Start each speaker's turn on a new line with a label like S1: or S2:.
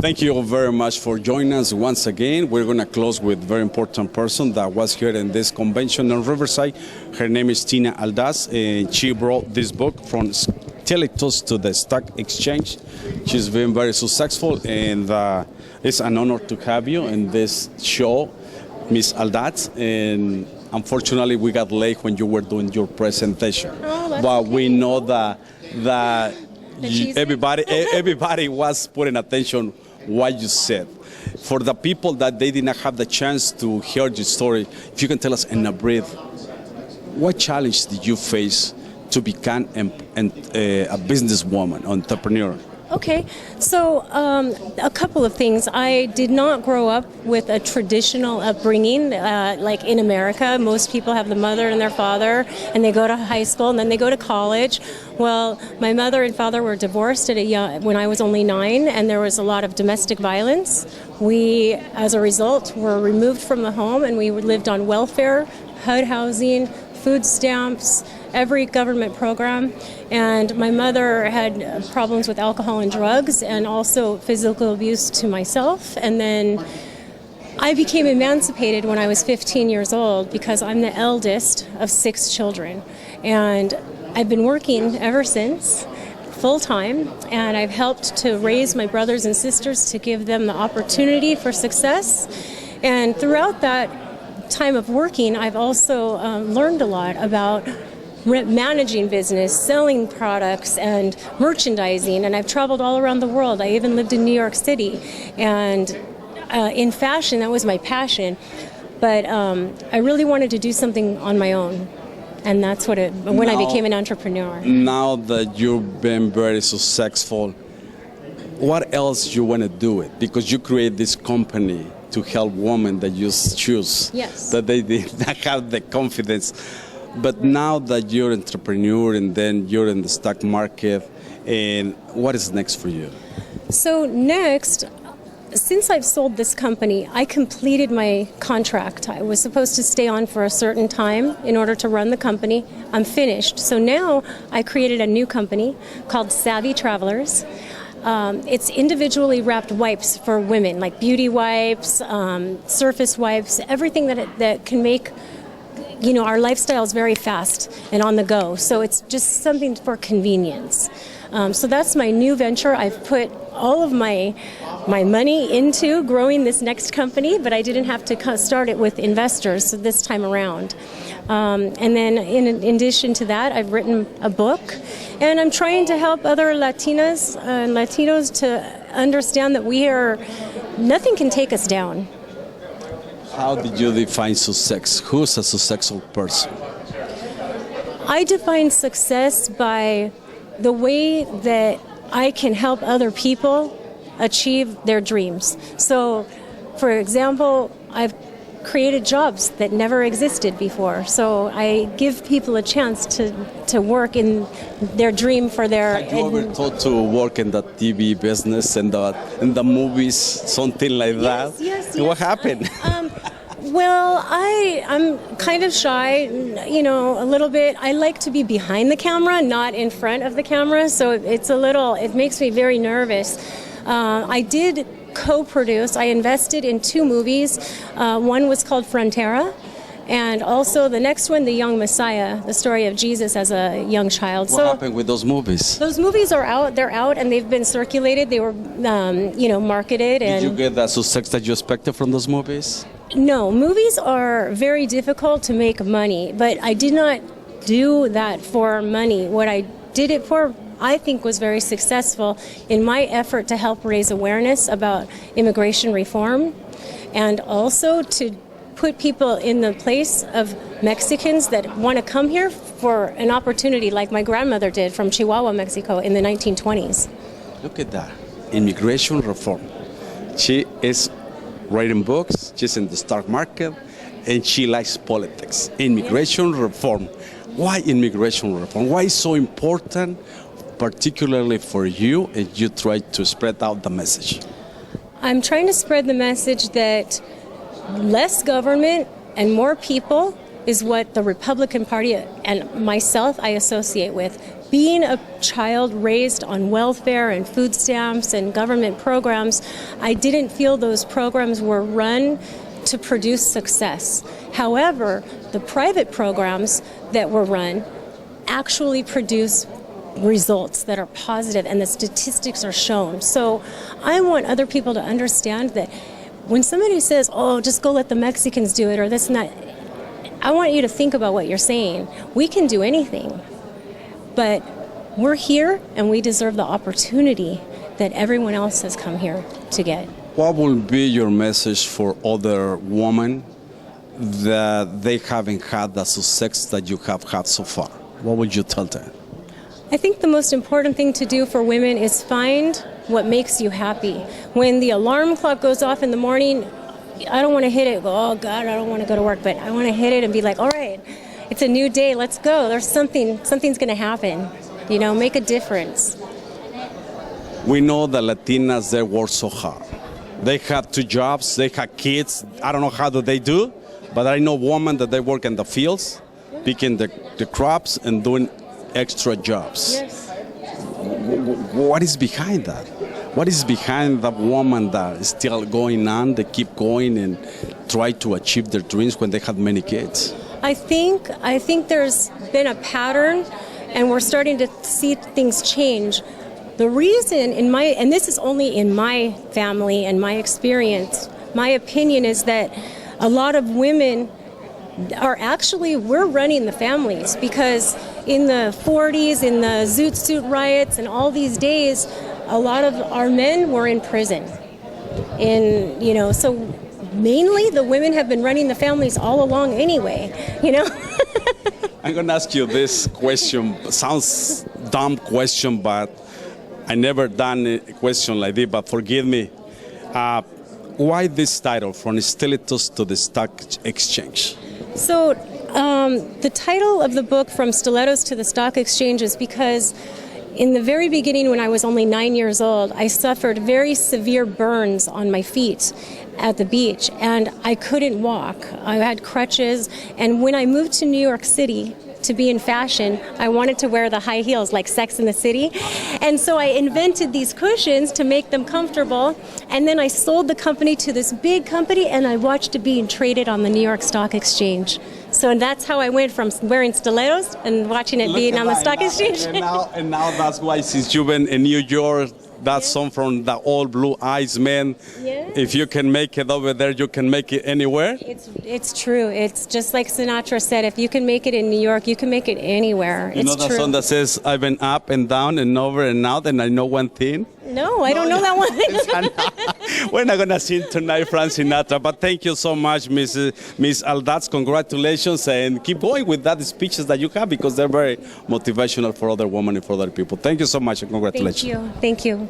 S1: Thank you all very much for joining us once again. We're going to close with a very important person that was here in this convention in Riverside. Her name is Tina Aldaz, and she brought this book from Telectus to the stock exchange. She's been very successful, and it's an honor to have you in this show, Miss Aldaz. And unfortunately, we got late when you were doing your presentation. But
S2: okay.
S1: We know that everybody was putting attention what you said. For the people that they did not have the chance to hear your story, if you can tell us in a brief, what challenge did you face to become a businesswoman, entrepreneur?
S2: Okay, so a couple of things. I did not grow up with a traditional upbringing like in America. Most people have the mother and their father, and they go to high school, and then they go to college. Well, my mother and father were divorced when I was only 9, and there was a lot of domestic violence. We, as a result, were removed from the home, and we lived on welfare, HUD housing, food stamps, every government program. And my mother had problems with alcohol and drugs, and also physical abuse to myself. And then I became emancipated when I was 15 years old because I'm the eldest of 6 children. And I've been working ever since, full-time, and I've helped to raise my brothers and sisters to give them the opportunity for success. And throughout that time of working, I've also learned a lot about managing business, selling products, and merchandising. And I've traveled all around the world. I even lived in New York City. And in fashion, that was my passion. But I really wanted to do something on my own. And that's when I became an entrepreneur.
S1: Now that you've been very successful, what else you want to do it? Because you create this company to help women that you choose,
S2: yes,
S1: that they did not have the confidence. But now that you're an entrepreneur and then you're in the stock market, and what is next for you?
S2: So next, since I've sold this company, I completed my contract. I was supposed to stay on for a certain time in order to run the company. I'm finished. So now I created a new company called Savvy Travelers. It's individually wrapped wipes for women, like beauty wipes, surface wipes, everything that can make our lifestyle is very fast and on the go. So it's just something for convenience. So that's my new venture. I've put all of my money into growing this next company, but I didn't have to start it with investors this time around. And then in addition to that, I've written a book, and I'm trying to help other Latinas and Latinos to understand that nothing can take us down.
S1: How did you define success? Who's a successful person?
S2: I define success by the way that I can help other people achieve their dreams. So, for example, I've created jobs that never existed before. So I give people a chance to work in their dream for their...
S1: Have you ever thought to work in the TV business and in the movies, something like that?
S2: Yes.
S1: What happened?
S2: Well, I'm kind of shy, a little bit. I like to be behind the camera, not in front of the camera. So it makes me very nervous. I did co-produce. I invested in 2 movies. One was called Frontera, and also the next one, The Young Messiah, the story of Jesus as a young child.
S1: What happened with those movies?
S2: Those movies are out. They're out, and they've been circulated. They were, marketed.
S1: Did you get the success that you expected from those movies?
S2: No, movies are very difficult to make money, but I did not do that for money. What I did it for, I think, was very successful in my effort to help raise awareness about immigration reform, and also to put people in the place of Mexicans that want to come here for an opportunity like my grandmother did from Chihuahua, Mexico in the 1920s.
S1: Look at that, immigration reform. She is writing books, she's in the stock market, and she likes politics. Immigration reform. Why immigration reform? Why is so important, particularly for you, and you try to spread out the message?
S2: I'm trying to spread the message that less government and more people is what the Republican Party and myself I associate with. being a child raised on welfare and food stamps and government programs, I didn't feel those programs were run to produce success. However, the private programs that were run actually produce results that are positive, and the statistics are shown. So I want other people to understand that when somebody says, oh, just go let the Mexicans do it, or that's not, I want you to think about what you're saying. We can do anything, but we're here and we deserve the opportunity that everyone else has come here to get.
S1: What will be your message for other women that they haven't had the success that you have had so far? What would you tell them?
S2: I think the most important thing to do for women is find what makes you happy. When the alarm clock goes off in the morning, I don't want to hit it, go, oh God, I don't want to go to work, but I want to hit it and be like, all right, it's a new day, let's go. There's something's going to happen. You know, make a difference.
S1: We know that Latinas, they work so hard. They have 2 jobs, they have kids. I don't know how do they do, but I know women that they work in the fields, picking the crops and doing extra jobs.
S2: Yes.
S1: What is behind that? What is behind that woman that is still going on, they keep going and try to achieve their dreams when they have many kids?
S2: I think there's been a pattern, and we're starting to see things change. The reason and this is only in my family and my experience, my opinion is that a lot of women we're running the families, because in the 40s, in the Zoot Suit riots and all these days, a lot of our men were in prison. So mainly the women have been running the families all along anyway,
S1: I'm going to ask you this question. Sounds dumb question, but I never done a question like this, but forgive me. Why this title, From Stilettos to the Stock Exchange?
S2: So the title of the book, From Stilettos to the Stock Exchange, is because in the very beginning, when I was only 9 years old, I suffered very severe burns on my feet at the beach, and I couldn't walk. I had crutches, and when I moved to New York City to be in fashion, I wanted to wear the high heels like Sex in the City. And so I invented these cushions to make them comfortable, and then I sold the company to this big company, and I watched it being traded on the New York Stock Exchange. So that's how I went from wearing stilettos and watching it being on the stock exchange.
S1: And now that's why, since you've been in New York, that song from the All Blue Eyes Men, if you can make it over there, you can make it anywhere.
S2: It's true. It's just like Sinatra said, if you can make it in New York, you can make it anywhere.
S1: You know that song that says, I've been up and down and over and out, and I know one thing?
S2: No, I don't know that one.
S1: We're not going to sing tonight, Frank Sinatra, but thank you so much, Miss Aldaz. Congratulations, and keep going with that speeches that you have, because they're very motivational for other women and for other people. Thank you so much, and congratulations.
S2: Thank you.